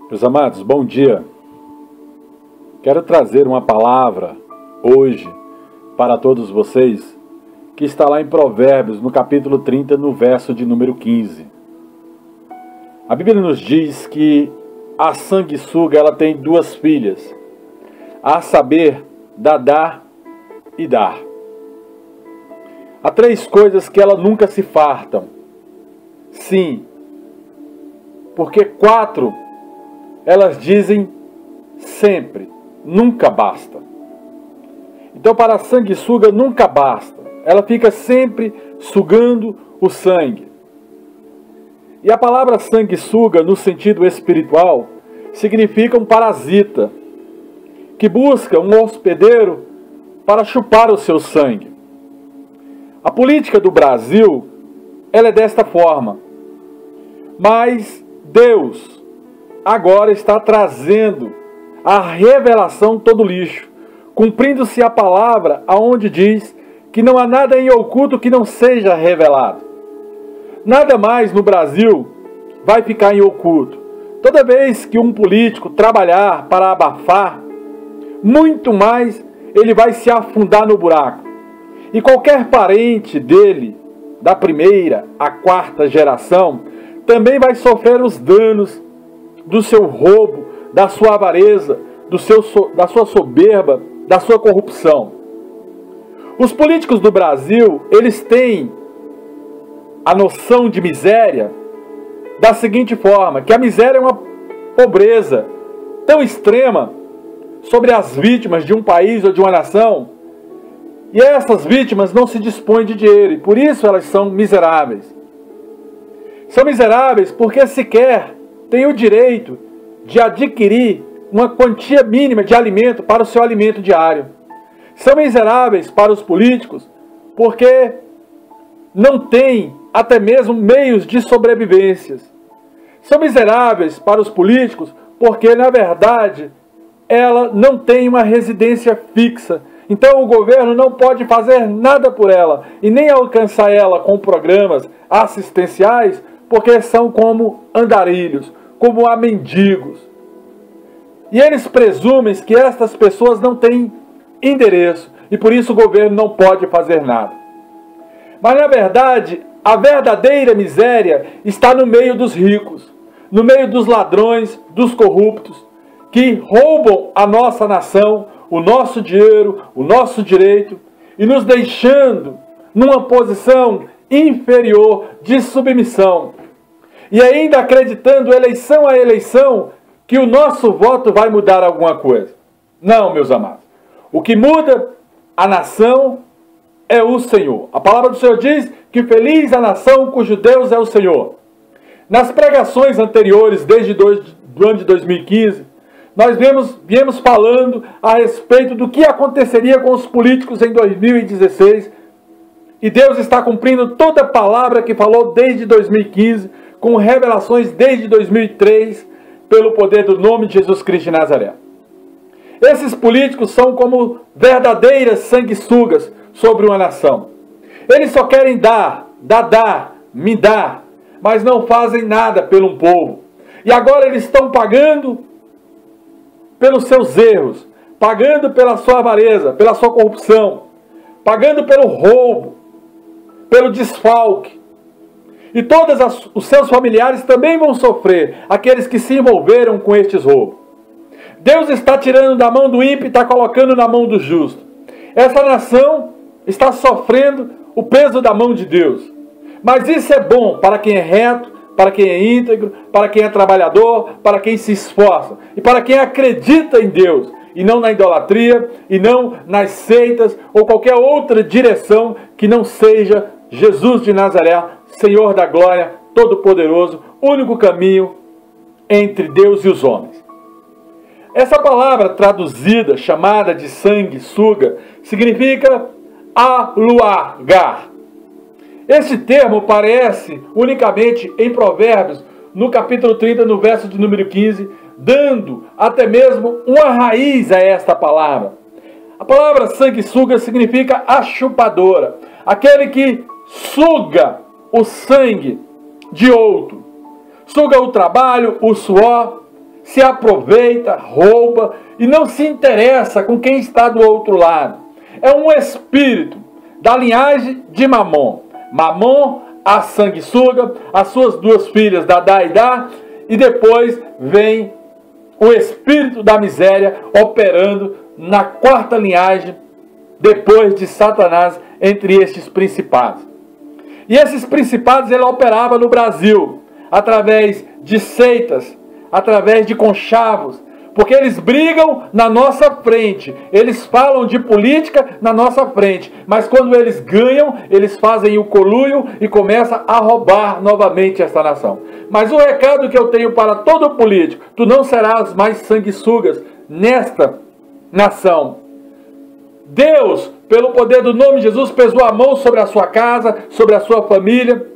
Meus amados, bom dia. Quero trazer uma palavra hoje para todos vocês que está lá em Provérbios, no capítulo 30, no verso de número 15. A Bíblia nos diz que a sanguessuga ela tem duas filhas, a saber, Dadá e Dar. Há três coisas que ela nunca se fartam. Sim, porque quatro elas dizem sempre, nunca basta. Então para a sanguessuga nunca basta. Ela fica sempre sugando o sangue. E a palavra sanguessuga, no sentido espiritual, significa um parasita, que busca um hospedeiro para chupar o seu sangue. A política do Brasil, ela é desta forma. Mas Deus agora está trazendo a revelação todo lixo, cumprindo-se a palavra aonde diz que não há nada em oculto que não seja revelado. Nada mais no Brasil vai ficar em oculto. Toda vez que um político trabalhar para abafar, muito mais ele vai se afundar no buraco. E qualquer parente dele, da primeira à quarta geração, também vai sofrer os danos do seu roubo, da sua avareza, da sua soberba, da sua corrupção. Os políticos do Brasil, eles têm a noção de miséria da seguinte forma, que a miséria é uma pobreza tão extrema sobre as vítimas de um país ou de uma nação, e essas vítimas não se dispõem de dinheiro, e por isso elas são miseráveis. São miseráveis porque sequer têm o direito de adquirir uma quantia mínima de alimento para o seu alimento diário. São miseráveis para os políticos porque não têm até mesmo meios de sobrevivência. São miseráveis para os políticos porque, na verdade, ela não tem uma residência fixa. Então o governo não pode fazer nada por ela e nem alcançar ela com programas assistenciais, porque são como andarilhos, como há mendigos. E eles presumem que estas pessoas não têm endereço e por isso o governo não pode fazer nada. Mas na verdade, a verdadeira miséria está no meio dos ricos, no meio dos ladrões, dos corruptos, que roubam a nossa nação, o nosso dinheiro, o nosso direito, e nos deixando numa posição inferior de submissão. E ainda acreditando eleição a eleição que o nosso voto vai mudar alguma coisa. Não, meus amados. O que muda a nação é o Senhor. A palavra do Senhor diz que feliz a nação cujo Deus é o Senhor. Nas pregações anteriores, desde o ano de 2015, nós viemos falando a respeito do que aconteceria com os políticos em 2016. E Deus está cumprindo toda a palavra que falou desde 2015, com revelações desde 2003, pelo poder do nome de Jesus Cristo de Nazaré. Esses políticos são como verdadeiras sanguessugas sobre uma nação. Eles só querem dar, me dar, mas não fazem nada pelo povo. E agora eles estão pagando pelos seus erros, pagando pela sua avareza, pela sua corrupção, pagando pelo roubo, pelo desfalque. E todos os seus familiares também vão sofrer, aqueles que se envolveram com estes roubos. Deus está tirando da mão do ímpio e está colocando na mão do justo. Essa nação está sofrendo o peso da mão de Deus. Mas isso é bom para quem é reto, para quem é íntegro, para quem é trabalhador, para quem se esforça e para quem acredita em Deus e não na idolatria e não nas seitas ou qualquer outra direção que não seja Jesus de Nazaré, Senhor da glória, todo-poderoso, único caminho entre Deus e os homens. Essa palavra traduzida, chamada de sanguessuga, significa alugar. Esse termo aparece unicamente em Provérbios, no capítulo 30, no verso de número 15, dando até mesmo uma raiz a esta palavra. A palavra sanguessuga significa achupadora, aquele que suga o sangue de outro, suga o trabalho, o suor, se aproveita, rouba e não se interessa com quem está do outro lado. É um espírito da linhagem de Mamon. Mamon, a sanguessuga, as suas duas filhas, Dadá e Dá, e depois vem o espírito da miséria operando na quarta linhagem, depois de Satanás, entre estes principados. E esses principados ele operava no Brasil, através de seitas, através de conchavos, porque eles brigam na nossa frente, eles falam de política na nossa frente, mas quando eles ganham, eles fazem o conluio e começam a roubar novamente esta nação. Mas o recado que eu tenho para todo político: tu não serás mais sanguessugas nesta nação. Deus, pelo poder do nome de Jesus, pesou a mão sobre a sua casa, sobre a sua família,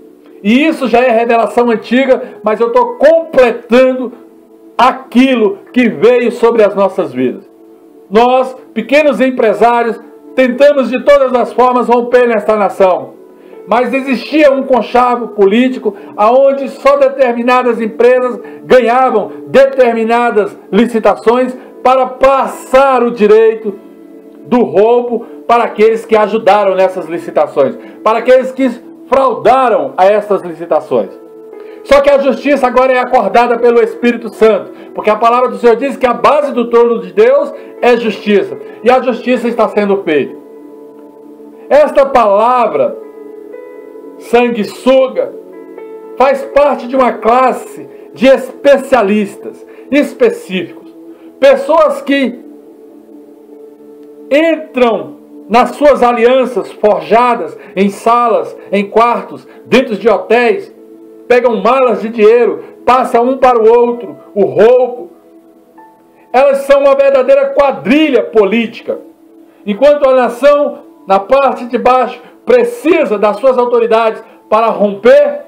e isso já é revelação antiga, mas eu estou completando aquilo que veio sobre as nossas vidas. Nós, pequenos empresários, tentamos de todas as formas romper nesta nação, mas existia um conchavo político aonde só determinadas empresas ganhavam determinadas licitações para passar o direito do roubo para aqueles que ajudaram nessas licitações, para aqueles que fraudaram a essas licitações. Só que a justiça agora é acordada pelo Espírito Santo, porque a palavra do Senhor diz que a base do trono de Deus é justiça, e a justiça está sendo feita. Esta palavra, sanguessuga, faz parte de uma classe de especialistas específicos, pessoas que entram nas suas alianças forjadas em salas, em quartos, dentro de hotéis, pegam malas de dinheiro, passam um para o outro, o roubo. Elas são uma verdadeira quadrilha política. Enquanto a nação, na parte de baixo, precisa das suas autoridades para romper,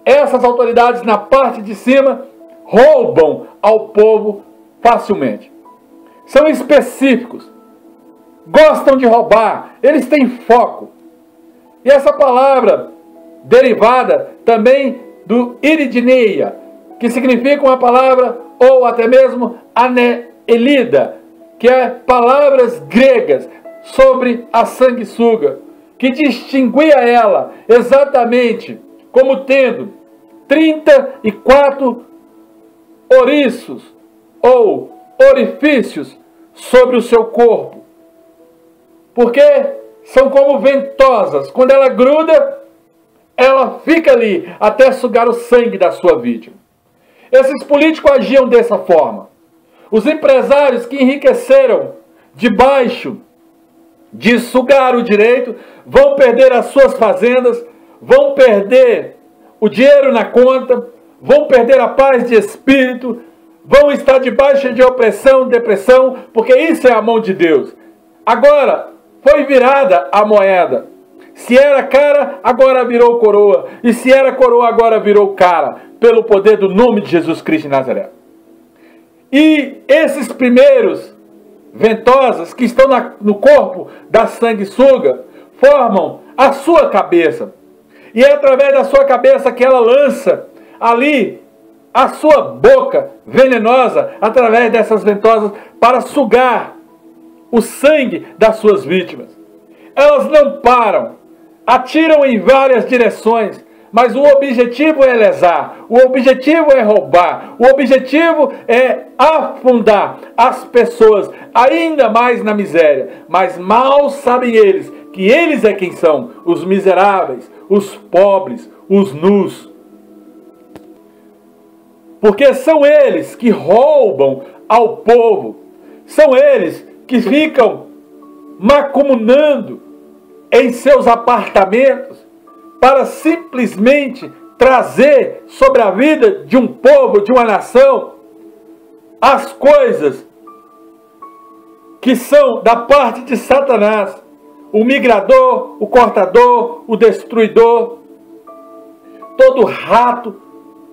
essas autoridades na parte de cima roubam ao povo facilmente. São específicos, gostam de roubar, eles têm foco. E essa palavra derivada também do iridineia, que significa uma palavra, ou até mesmo aneelida, que é palavras gregas sobre a sanguessuga, que distinguia ela exatamente como tendo 34 ouriços ou orifícios sobre o seu corpo, porque são como ventosas. Quando ela gruda, ela fica ali até sugar o sangue da sua vítima. Esses políticos agiam dessa forma. Os empresários que enriqueceram debaixo de sugar o direito vão perder as suas fazendas, vão perder o dinheiro na conta, vão perder a paz de espírito, vão estar debaixo de opressão, depressão, porque isso é a mão de Deus. Agora foi virada a moeda. Se era cara, agora virou coroa. E se era coroa, agora virou cara. Pelo poder do nome de Jesus Cristo de Nazaré. E esses primeiros ventosas que estão no corpo da sanguessuga formam a sua cabeça. E é através da sua cabeça que ela lança ali a sua boca venenosa, através dessas ventosas, para sugar o sangue das suas vítimas. Elas não param, atiram em várias direções, mas o objetivo é lesar, o objetivo é roubar, o objetivo é afundar as pessoas ainda mais na miséria. Mas mal sabem eles que eles é quem são: os miseráveis, os pobres, os nus. Porque são eles que roubam ao povo, são eles que ficam macumunando em seus apartamentos para simplesmente trazer sobre a vida de um povo, de uma nação, as coisas que são da parte de Satanás, o migrador, o cortador, o destruidor, todo rato,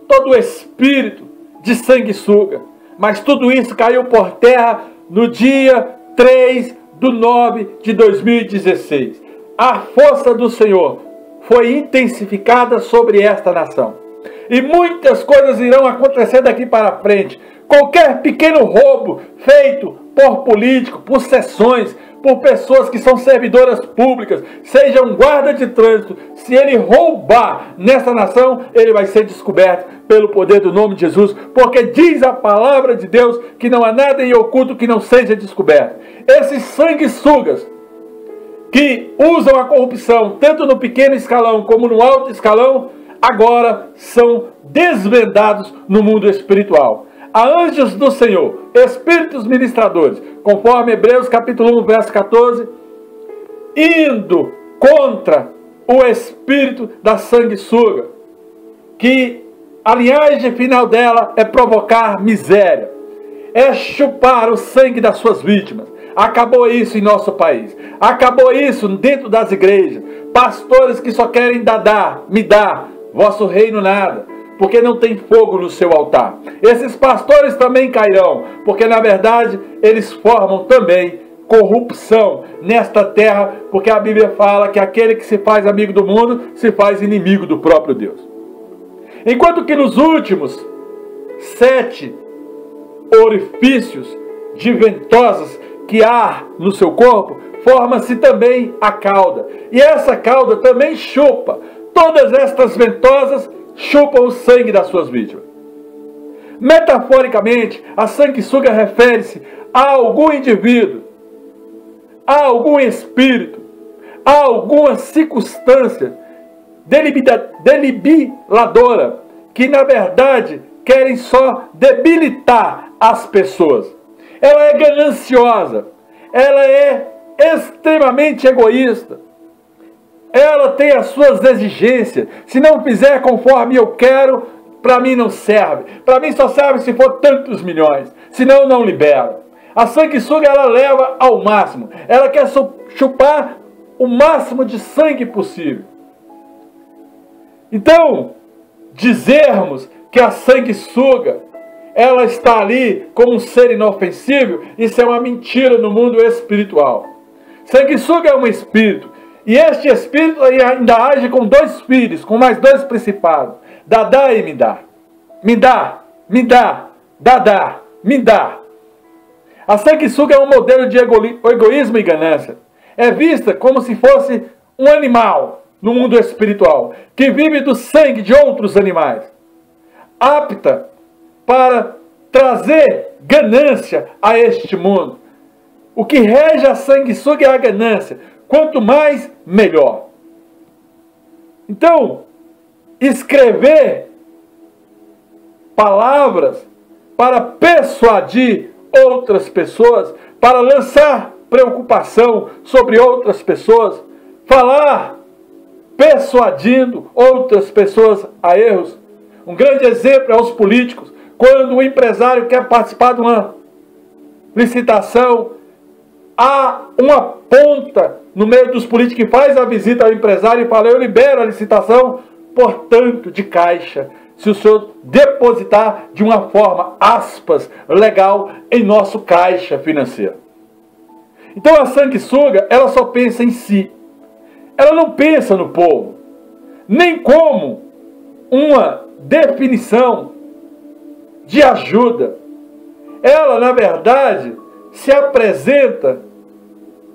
todo espírito de sanguessuga. Mas tudo isso caiu por terra no dia 3/9/2016. A força do Senhor foi intensificada sobre esta nação. E muitas coisas irão acontecer daqui para frente, Qualquer pequeno roubo feito por político, por seções, por pessoas que são servidoras públicas, seja um guarda de trânsito, se ele roubar nessa nação, ele vai ser descoberto pelo poder do nome de Jesus, porque diz a palavra de Deus que não há nada em oculto que não seja descoberto. Esses sanguessugas que usam a corrupção, tanto no pequeno escalão como no alto escalão, agora são desvendados no mundo espiritual. Há anjos do Senhor, espíritos ministradores, conforme Hebreus capítulo 1, verso 14, indo contra o espírito da sanguessuga, que a linhagem final dela é provocar miséria, é chupar o sangue das suas vítimas. Acabou isso em nosso país, acabou isso dentro das igrejas, pastores que só querem me dá, vosso reino nada, porque não tem fogo no seu altar. Esses pastores também cairão, porque na verdade eles formam também corrupção nesta terra, porque a Bíblia fala que aquele que se faz amigo do mundo, se faz inimigo do próprio Deus. Enquanto que nos últimos 7 orifícios de ventosas que há no seu corpo, forma-se também a cauda. E essa cauda também chupa. Todas estas ventosas chupam o sangue das suas vítimas. Metaforicamente, a sanguessuga refere-se a algum indivíduo, a algum espírito, a alguma circunstância deliberadora, que na verdade querem só debilitar as pessoas. Ela é gananciosa, ela é extremamente egoísta, ela tem as suas exigências. Se não fizer conforme eu quero, para mim não serve. Para mim só serve se for tantos milhões, senão não libero. A sanguessuga ela leva ao máximo, ela quer chupar o máximo de sangue possível. Então, dizermos que a sanguessuga ela está ali como um ser inofensível, isso é uma mentira no mundo espiritual. Sanguessuga é um espírito, e este espírito ainda age com 2 filhos, com mais 2 principados, Dadá e Midá. Midá, Midá, Dadá, Midá. A sanguessuga é um modelo de egoísmo e ganância. É vista como se fosse um animal no mundo espiritual, que vive do sangue de outros animais, apta para trazer ganância a este mundo. O que rege a sanguessuga é a ganância. Quanto mais, melhor. Então, escrever palavras para persuadir outras pessoas, para lançar preocupação sobre outras pessoas, falar persuadindo outras pessoas a erros. Um grande exemplo é os políticos. Quando o empresário quer participar de uma licitação, há uma ponta no meio dos políticos que faz a visita ao empresário e fala: eu libero a licitação por tanto de caixa, se o senhor depositar de uma forma, aspas, legal em nosso caixa financeiro. Então a sanguessuga, ela só pensa em si. Ela não pensa no povo, nem como uma definição de ajuda. Ela, na verdade, se apresenta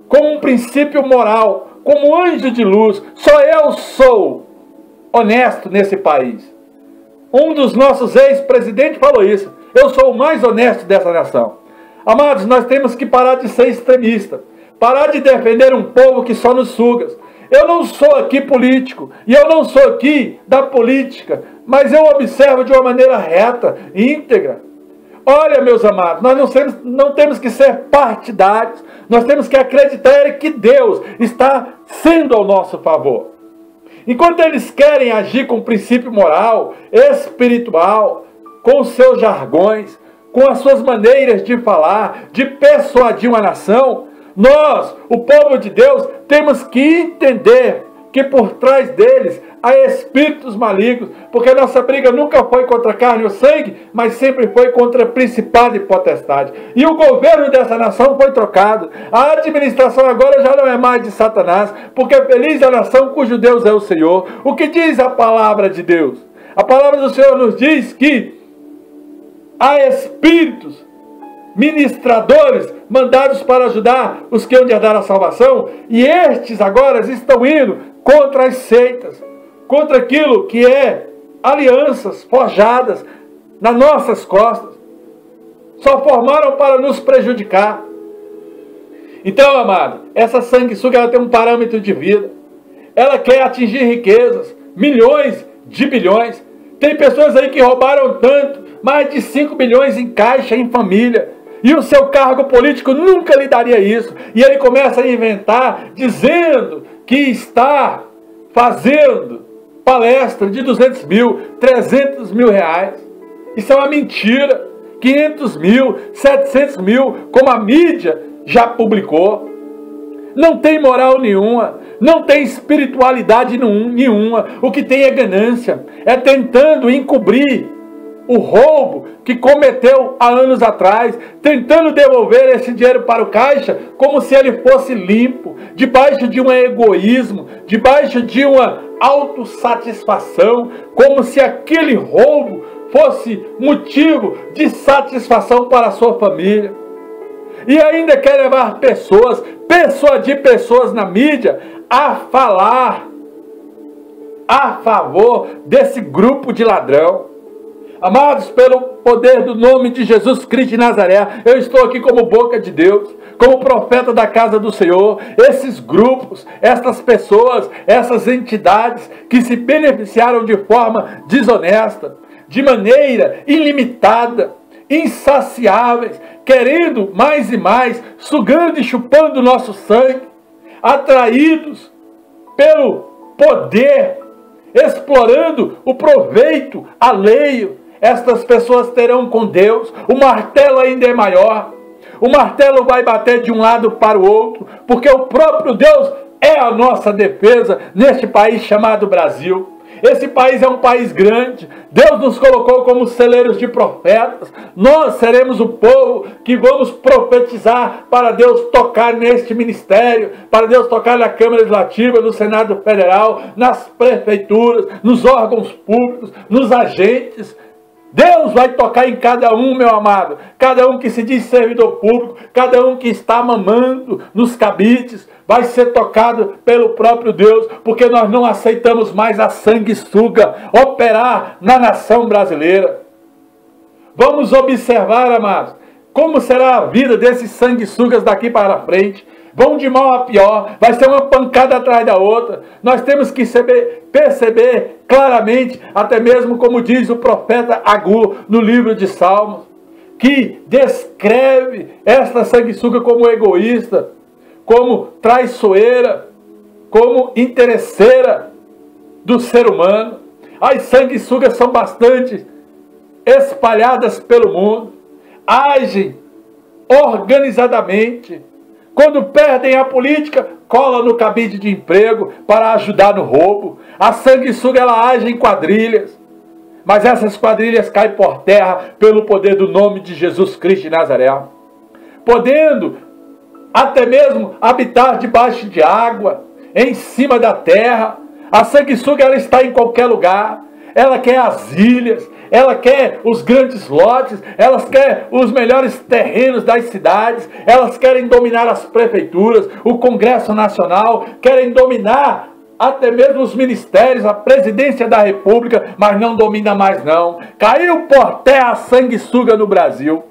como um princípio moral, como anjo de luz. Só eu sou honesto nesse país. Um dos nossos ex-presidentes falou isso: eu sou o mais honesto dessa nação. Amados, nós temos que parar de ser extremista, parar de defender um povo que só nos suga. Eu não sou aqui político, e eu não sou aqui da política, mas eu observo de uma maneira reta, íntegra. Olha, meus amados, nós não temos que ser partidários, nós temos que acreditar que Deus está sendo ao nosso favor. Enquanto eles querem agir com princípio moral, espiritual, com os seus jargões, com as suas maneiras de falar, de persuadir uma nação, nós, o povo de Deus, temos que entender que por trás deles há espíritos malignos, porque a nossa briga nunca foi contra carne ou sangue, mas sempre foi contra principado e potestade. E o governo dessa nação foi trocado. A administração agora já não é mais de Satanás, porque feliz a nação cujo Deus é o Senhor. O que diz a palavra de Deus? A palavra do Senhor nos diz que há espíritos ministradores mandados para ajudar os que hão de herdar a salvação, e estes agora estão indo contra as seitas, contra aquilo que é alianças forjadas nas nossas costas. Só formaram para nos prejudicar. Então, amado, essa sanguessuga, ela tem um parâmetro de vida. Ela quer atingir riquezas, milhões de bilhões. Tem pessoas aí que roubaram tanto, mais de 5 bilhões em caixa, em família. E o seu cargo político nunca lhe daria isso. E ele começa a inventar, dizendo que está fazendo palestra de 200 mil, 300 mil reais. Isso é uma mentira. 500 mil, 700 mil, como a mídia já publicou. Não tem moral nenhuma, não tem espiritualidade nenhuma. O que tem é ganância, é tentando encobrir o roubo que cometeu há anos atrás, tentando devolver esse dinheiro para o caixa como se ele fosse limpo, debaixo de um egoísmo, debaixo de uma autossatisfação, como se aquele roubo fosse motivo de satisfação para a sua família. E ainda quer levar pessoas na mídia a falar a favor desse grupo de ladrão. Amados, pelo poder do nome de Jesus Cristo de Nazaré, eu estou aqui como boca de Deus, como profeta da casa do Senhor. Esses grupos, essas pessoas, essas entidades que se beneficiaram de forma desonesta, de maneira ilimitada, insaciáveis, querendo mais e mais, sugando e chupando o nosso sangue, atraídos pelo poder, explorando o proveito alheio. Estas pessoas terão com Deus, o martelo ainda é maior. O martelo vai bater de um lado para o outro, porque o próprio Deus é a nossa defesa neste país chamado Brasil. Esse país é um país grande. Deus nos colocou como celeiros de profetas. Nós seremos o povo que vamos profetizar para Deus tocar neste ministério, para Deus tocar na Câmara Legislativa, no Senado Federal, nas prefeituras, nos órgãos públicos, nos agentes. Deus vai tocar em cada um, meu amado. Cada um que se diz servidor público, cada um que está mamando nos cabides, vai ser tocado pelo próprio Deus, porque nós não aceitamos mais a sanguessuga operar na nação brasileira. Vamos observar, amados, como será a vida desses sanguessugas daqui para frente. Vão de mal a pior, vai ser uma pancada atrás da outra. Nós temos que perceber claramente, até mesmo como diz o profeta Agur no livro de Salmos, que descreve esta sanguessuga como egoísta, como traiçoeira, como interesseira do ser humano. As sanguessugas são bastante espalhadas pelo mundo, agem organizadamente. Quando perdem a política, cola no cabide de emprego para ajudar no roubo. A sanguessuga, ela age em quadrilhas. Mas essas quadrilhas caem por terra pelo poder do nome de Jesus Cristo de Nazaré. Podendo até mesmo habitar debaixo de água, em cima da terra. A sanguessuga, ela está em qualquer lugar. Ela quer as ilhas, ela quer os grandes lotes, elas querem os melhores terrenos das cidades, elas querem dominar as prefeituras, o Congresso Nacional, querem dominar até mesmo os ministérios, a presidência da República, mas não domina mais não. Caiu por terra a sanguessuga no Brasil.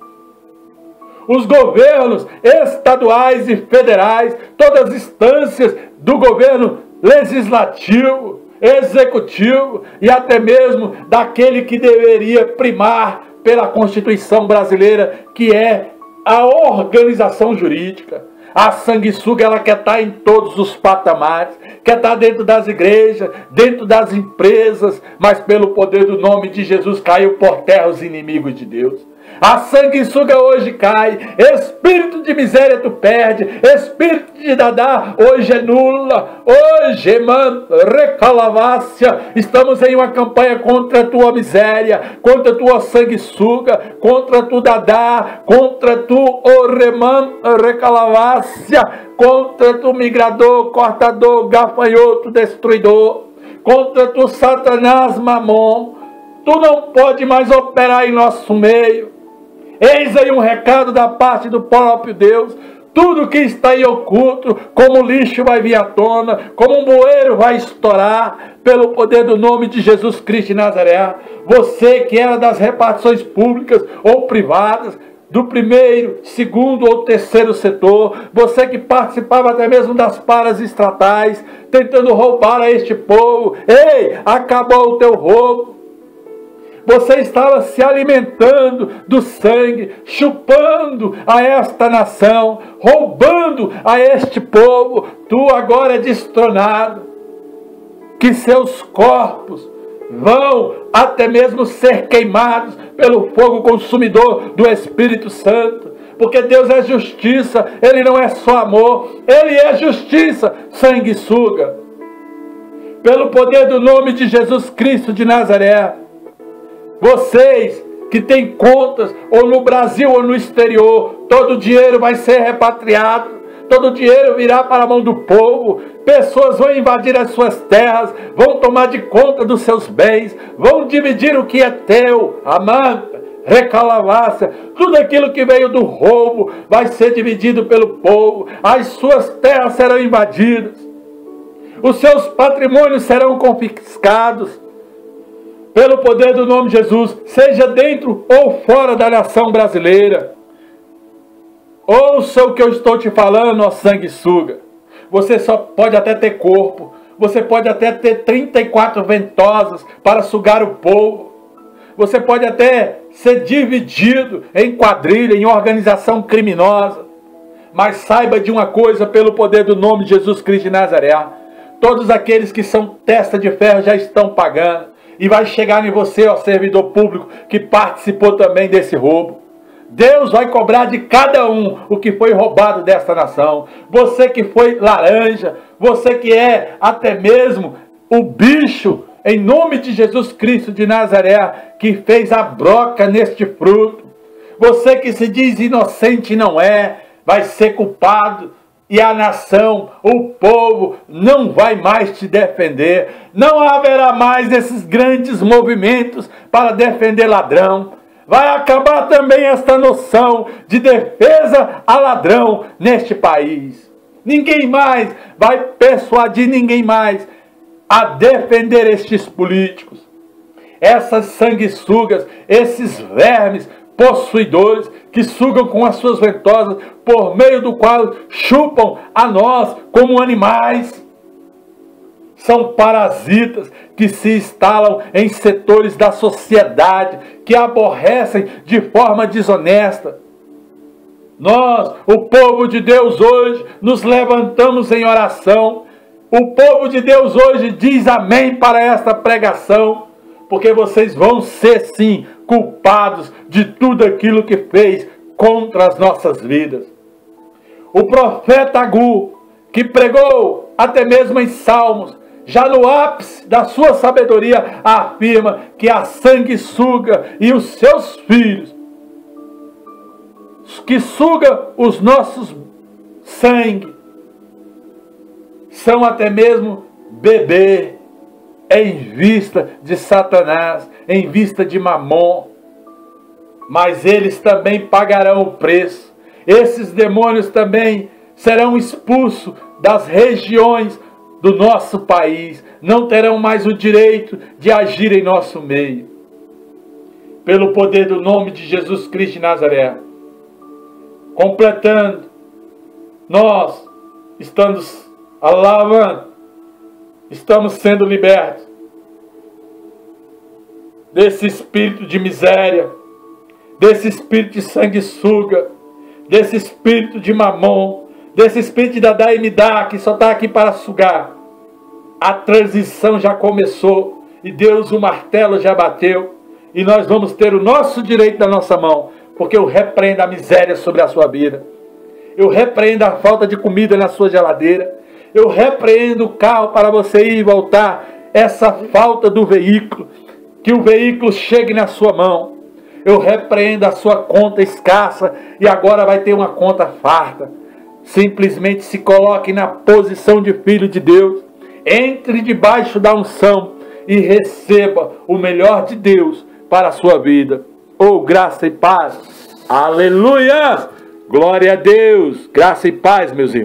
Os governos estaduais e federais, todas as instâncias do governo legislativo, executivo e até mesmo daquele que deveria primar pela Constituição brasileira, que é a organização jurídica. A sanguessuga, ela quer estar em todos os patamares, quer estar dentro das igrejas, dentro das empresas, mas pelo poder do nome de Jesus caiu por terra os inimigos de Deus. A sanguessuga hoje cai, espírito de miséria tu perde, espírito de dadá hoje é nula, hoje, mano, recalavácia. Estamos em uma campanha contra a tua miséria, contra a tua sanguessuga, contra a tu dadá, contra tu oreman, recalavácia, contra tu migrador, cortador, gafanhoto, destruidor, contra tu Satanás mamon. Tu não pode mais operar em nosso meio. Eis aí um recado da parte do próprio Deus. Tudo que está aí oculto, como lixo vai vir à tona, como um bueiro vai estourar, pelo poder do nome de Jesus Cristo de Nazaré. Você que era das repartições públicas ou privadas, do primeiro, segundo ou terceiro setor, você que participava até mesmo das paras estatais, tentando roubar a este povo, ei, acabou o teu roubo. Você estava se alimentando do sangue, chupando a esta nação, roubando a este povo. Tu agora é destronado. Que seus corpos vão até mesmo ser queimados pelo fogo consumidor do Espírito Santo. Porque Deus é justiça, Ele não é só amor, Ele é justiça, sanguessuga. Pelo poder do nome de Jesus Cristo de Nazaré, vocês que têm contas, ou no Brasil ou no exterior, todo o dinheiro vai ser repatriado, todo o dinheiro virá para a mão do povo, pessoas vão invadir as suas terras, vão tomar de conta dos seus bens, vão dividir o que é teu, amanta, recalavassia, tudo aquilo que veio do roubo vai ser dividido pelo povo, as suas terras serão invadidas, os seus patrimônios serão confiscados, pelo poder do nome de Jesus, seja dentro ou fora da nação brasileira. Ouça o que eu estou te falando, ó sanguessuga. Você só pode até ter corpo, você pode até ter 34 ventosas para sugar o povo, você pode até ser dividido em quadrilha, em organização criminosa, mas saiba de uma coisa, pelo poder do nome de Jesus Cristo de Nazaré, todos aqueles que são testa de ferro já estão pagando. E vai chegar em você, ó servidor público, que participou também desse roubo. Deus vai cobrar de cada um o que foi roubado desta nação. Você que foi laranja, você que é até mesmo o bicho, em nome de Jesus Cristo de Nazaré, que fez a broca neste fruto. Você que se diz inocente e não é, vai ser culpado. E a nação, o povo, não vai mais te defender. Não haverá mais esses grandes movimentos para defender ladrão. Vai acabar também esta noção de defesa a ladrão neste país. Ninguém mais vai persuadir ninguém mais a defender estes políticos. Essas sanguessugas, esses vermes possuidores que sugam com as suas ventosas, por meio do qual chupam a nós como animais. São parasitas que se instalam em setores da sociedade, que aborrecem de forma desonesta. Nós, o povo de Deus hoje, nos levantamos em oração. O povo de Deus hoje diz amém para esta pregação, porque vocês vão ser sim culpados de tudo aquilo que fez contra as nossas vidas. O profeta Agu, que pregou até mesmo em Salmos, já no ápice da sua sabedoria, afirma que a sanguessuga e os seus filhos, que suga os nossos sangue, são até mesmo bebê em vista de Satanás, em vista de Mamon, mas eles também pagarão o preço. Esses demônios também serão expulsos das regiões do nosso país, não terão mais o direito de agir em nosso meio. Pelo poder do nome de Jesus Cristo de Nazaré, completando, nós estamos alabando, estamos sendo libertos desse espírito de miséria, desse espírito de sanguessuga, desse espírito de Mamon, desse espírito de Dadá e Midá, que só está aqui para sugar. A transição já começou e Deus, o martelo já bateu, e nós vamos ter o nosso direito na nossa mão, porque eu repreendo a miséria sobre a sua vida, eu repreendo a falta de comida na sua geladeira, eu repreendo o carro para você ir e voltar, essa falta do veículo, que o veículo chegue na sua mão. Eu repreendo a sua conta escassa e agora vai ter uma conta farta. Simplesmente se coloque na posição de filho de Deus, entre debaixo da unção e receba o melhor de Deus para a sua vida. Oh, graça e paz. Aleluia! Glória a Deus! Graça e paz, meus irmãos.